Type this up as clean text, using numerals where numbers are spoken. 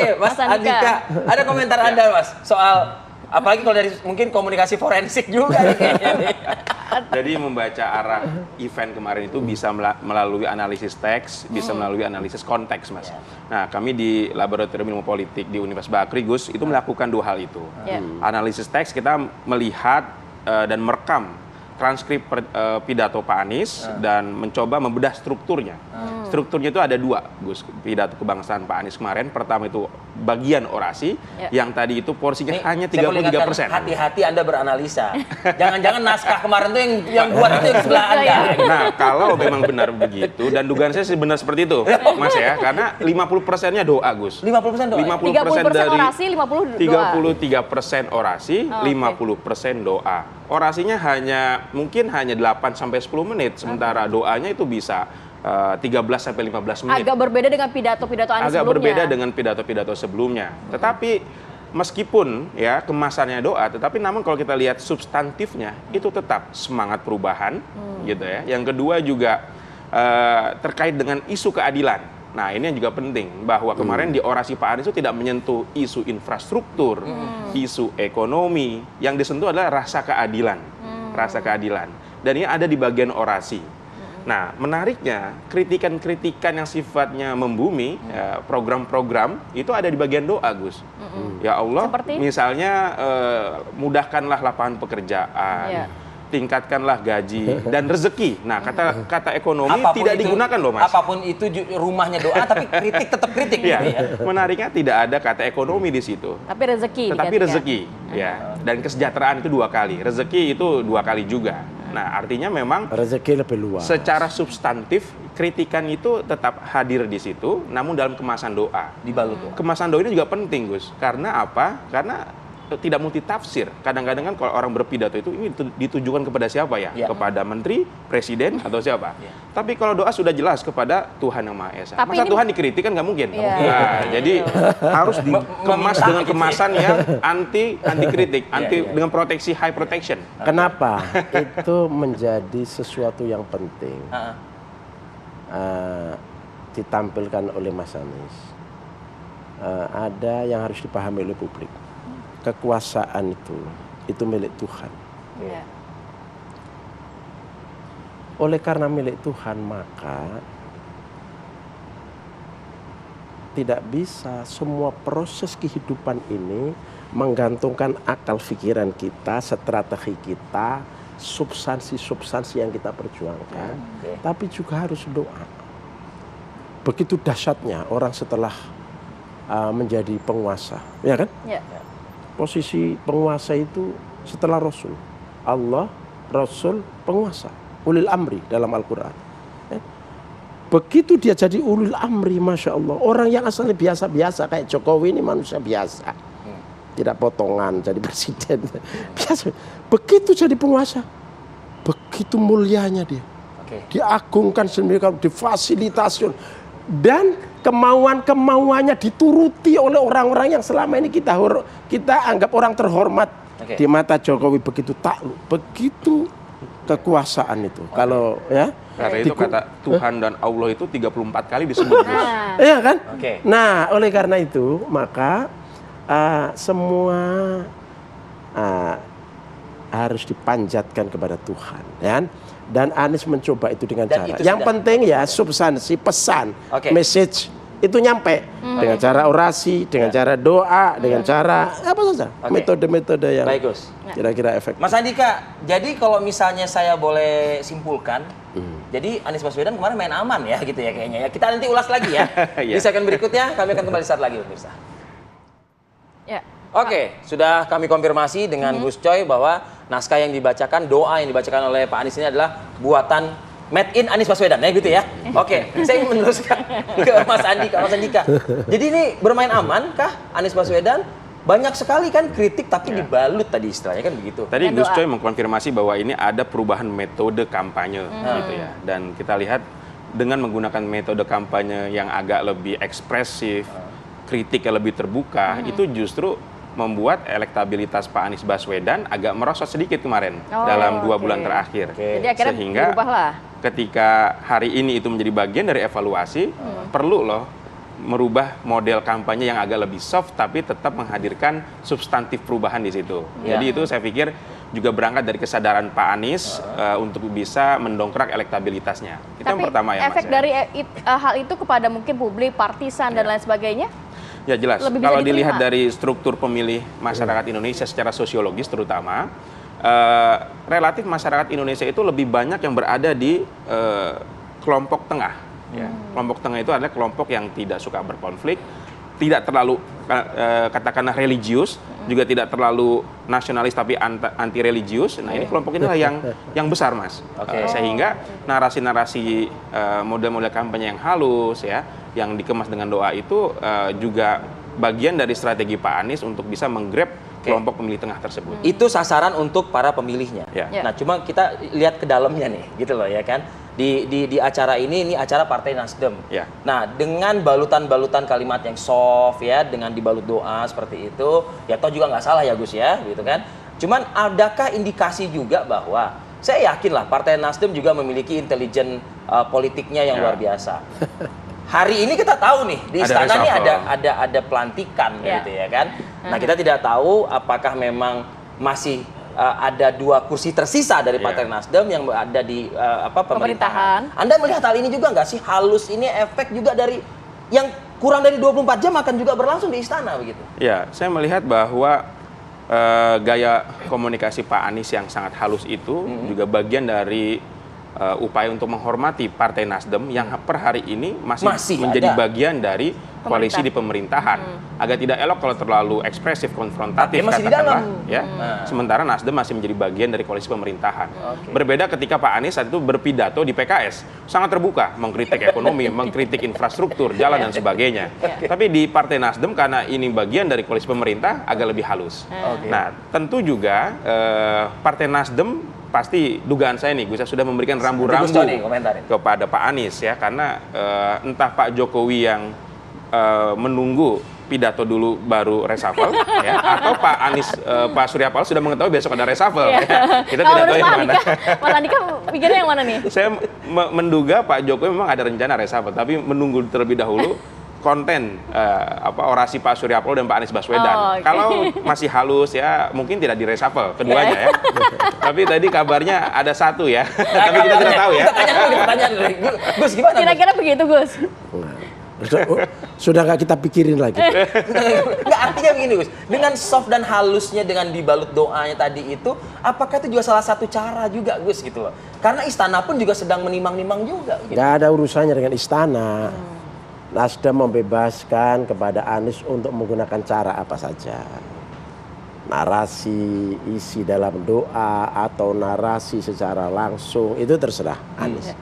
Oke, Mas Andika, ada komentar Anda Mas soal apalagi kalau dari mungkin komunikasi forensik juga nih kayaknya nih. Jadi membaca arah event kemarin itu bisa melalui analisis teks, bisa melalui analisis konteks, Mas. Nah, kami di Laboratorium Ilmu Politik di Universitas Bakri, Gus, itu melakukan dua hal itu. Analisis teks, kita melihat dan merekam transkrip pidato Pak Anies dan mencoba membedah strukturnya. Strukturnya itu ada dua, Gus, pidato kebangsaan Pak Anies kemarin. Pertama itu bagian orasi, yang tadi itu porsinya hanya 33%. Hati-hati Anda beranalisa. Jangan-jangan naskah kemarin tuh yang buat itu yang sebelah Anda. Nah, kalau memang benar begitu, dan dugaan saya sih benar seperti itu, Mas ya, karena 50%-nya doa, Gus. 50% doa? 50% dari orasi, 50 doa. 33% orasi, 50% doa. Orasinya mungkin hanya 8-10 menit, sementara doanya itu bisa 13-15 menit. Agak berbeda dengan pidato-pidato Anies sebelumnya. Agak berbeda dengan pidato-pidato sebelumnya. Tetapi meskipun ya kemasannya doa, tetapi namun kalau kita lihat substantifnya itu tetap semangat perubahan, gitu ya. Yang kedua juga terkait dengan isu keadilan. Nah, ini yang juga penting, bahwa kemarin di orasi Pak Anies itu tidak menyentuh isu infrastruktur, isu ekonomi, yang disentuh adalah rasa keadilan, rasa keadilan. Dan ini ada di bagian orasi. Nah, menariknya, kritikan-kritikan yang sifatnya membumi, program-program, itu ada di bagian doa, Gus. Ya Allah, misalnya mudahkanlah lapangan pekerjaan, tingkatkanlah gaji dan rezeki. Nah, kata ekonomi apapun tidak digunakan loh, Mas. Apapun itu rumahnya doa, tapi kritik tetap kritik. Ya, menariknya tidak ada kata ekonomi di situ. Tapi rezeki. Tetapi rezeki, ya. Dan kesejahteraan itu 2 kali. Rezeki itu 2 kali juga. Nah, artinya memang rezeki lebih luas. Secara substantif, kritikan itu tetap hadir di situ, namun dalam kemasan doa. Dibalut doa. Kemasan doa ini juga penting, Gus. Karena apa? Karena tidak multitafsir. Kadang-kadang kan kalau orang berpidato itu ini ditujukan kepada siapa ya? Kepada menteri, presiden, atau siapa? Tapi kalau doa sudah jelas kepada Tuhan Yang Maha Esa. Masa Tuhan dikritik kan nggak mungkin. Nah, jadi harus dikemas dengan kemasan yang anti kritik, dengan proteksi high protection. Kenapa? Itu menjadi sesuatu yang penting ditampilkan oleh Mas Anies. Ada yang harus dipahami oleh publik. Kekuasaan itu milik Tuhan. Oleh karena milik Tuhan, maka tidak bisa semua proses kehidupan ini menggantungkan akal pikiran kita, strategi kita, substansi-substansi yang kita perjuangkan, tapi juga harus doa. Begitu dahsyatnya orang setelah menjadi penguasa, ya kan? Posisi penguasa itu setelah Rasul. Allah, Rasul, penguasa. Ulil amri dalam Al-Quran. Begitu dia jadi ulil amri, Masya Allah. Orang yang asalnya biasa-biasa, kayak Jokowi ini manusia biasa. Tidak potongan jadi presiden. Biasa. Begitu jadi penguasa, begitu mulianya dia. Diagungkan sendiri, difasilitasi. Dan kemauannya dituruti oleh orang-orang yang selama ini kita anggap orang terhormat di mata Jokowi. Begitu takluk, begitu kekuasaan itu. Kalau ya karena itu kata Tuhan dan Allah itu 34 kali disebut. Iya kan? Nah, oleh karena itu maka semua harus dipanjatkan kepada Tuhan, ya. Dan Anies mencoba itu dengan cara. Yang penting ya substansi, pesan, message itu nyampe dengan cara orasi, dengan cara doa, dengan cara apa saja, metode-metode yang kira-kira efektif. Mas Andika, jadi kalau misalnya saya boleh simpulkan, jadi Anies Baswedan kemarin main aman ya gitu ya kayaknya ya. Kita nanti ulas lagi ya. Di segmen berikutnya kami akan kembali saat lagi pemirsa. Oke, sudah kami konfirmasi dengan Gus Coy bahwa naskah yang dibacakan, doa yang dibacakan oleh Pak Anies ini adalah buatan made in Anies Baswedan, ya gitu ya. Oke, saya ingin meneruskan ke Mas Andika. Mas Andika, jadi ini bermain aman kah Anies Baswedan? Banyak sekali kan kritik tapi dibalut tadi istilahnya kan begitu. Tadi Gus Coy mengkonfirmasi bahwa ini ada perubahan metode kampanye gitu ya. Dan kita lihat dengan menggunakan metode kampanye yang agak lebih ekspresif, kritik yang lebih terbuka, itu justru membuat elektabilitas Pak Anies Baswedan agak merosot sedikit kemarin dalam 2 bulan terakhir. Sehingga ketika hari ini itu menjadi bagian dari evaluasi, perlu loh merubah model kampanye yang agak lebih soft tapi tetap menghadirkan substantif perubahan di situ. Jadi itu saya pikir juga berangkat dari kesadaran Pak Anies untuk bisa mendongkrak elektabilitasnya. Itu yang pertama ya, Mas. Efek dari hal itu kepada mungkin publik, partisan dan lain sebagainya? Ya jelas. Lebih bisa Kalau diterima. dilihat dari struktur pemilih masyarakat Indonesia secara sosiologis terutama, relatif masyarakat Indonesia itu lebih banyak yang berada di kelompok tengah. Ya. Kelompok tengah itu adalah kelompok yang tidak suka berkonflik, tidak terlalu katakanlah religius, juga tidak terlalu nasionalis tapi anti religius. Nah, ini kelompok inilah yang besar, Mas. Sehingga narasi-narasi model-model kampanye yang halus ya, yang dikemas dengan doa itu juga bagian dari strategi Pak Anies untuk bisa menggrab kelompok pemilih tengah tersebut. Itu sasaran untuk para pemilihnya. Ya. Nah, cuma kita lihat ke dalamnya nih, gitu loh ya kan. Di acara ini acara Partai Nasdem. Ya. Nah, dengan balutan-balutan kalimat yang soft ya, dengan dibalut doa seperti itu, ya toh juga nggak salah ya Gus ya, gitu kan. Cuman adakah indikasi juga bahwa saya yakin lah Partai Nasdem juga memiliki intelijen politiknya yang luar biasa. Hari ini kita tahu nih di istana nih ada pelantikan gitu ya kan. Nah, kita tidak tahu apakah memang masih ada 2 kursi tersisa dari Partai Nasdem yang ada di pemerintahan. Anda melihat hal ini juga nggak sih, halus ini efek juga dari yang kurang dari 24 jam akan juga berlangsung di istana begitu? Ya, saya melihat bahwa gaya komunikasi Pak Anies yang sangat halus itu juga bagian dari upaya untuk menghormati Partai Nasdem yang per hari ini masih menjadi bagian dari koalisi di pemerintahan. Agak tidak elok kalau terlalu ekspresif, konfrontatif, masih di dalam. Ya. Sementara Nasdem masih menjadi bagian dari koalisi pemerintahan. Berbeda ketika Pak Anies saat itu berpidato di PKS, sangat terbuka, mengkritik ekonomi, mengkritik infrastruktur, jalan dan sebagainya. Tapi di Partai Nasdem karena ini bagian dari koalisi pemerintah agak lebih halus. Nah, tentu juga Partai Nasdem pasti dugaan saya nih, Gus sudah memberikan rambu-rambu kepada Pak Anies ya, karena entah Pak Jokowi yang menunggu pidato dulu baru reshuffle ya, atau Pak Anies Pak Surya Paloh sudah mengetahui besok ada reshuffle. Ya. Kita tidak tahu yang mana. Mas Andika pikirnya yang mana nih? Saya menduga Pak Jokowi memang ada rencana reshuffle, tapi menunggu terlebih dahulu konten orasi Pak Surya Paloh dan Pak Anies Baswedan. Kalau masih halus ya mungkin tidak di reshuffle keduanya ya. Tapi tadi kabarnya ada 1 ya. Tapi kita tidak tahu ya. Tanya Gus gimana? Kira-kira begitu Gus. Sudah nggak kita pikirin lagi. Nggak, artinya begini Gus, dengan soft dan halusnya dengan dibalut doanya tadi itu, apakah itu juga salah satu cara juga Gus gitu loh? Karena istana pun juga sedang menimang-nimang juga. Gitu. Nggak ada urusannya dengan istana. Nasdem membebaskan kepada Anies untuk menggunakan cara apa saja. Narasi, isi dalam doa, atau narasi secara langsung, itu terserah Anies.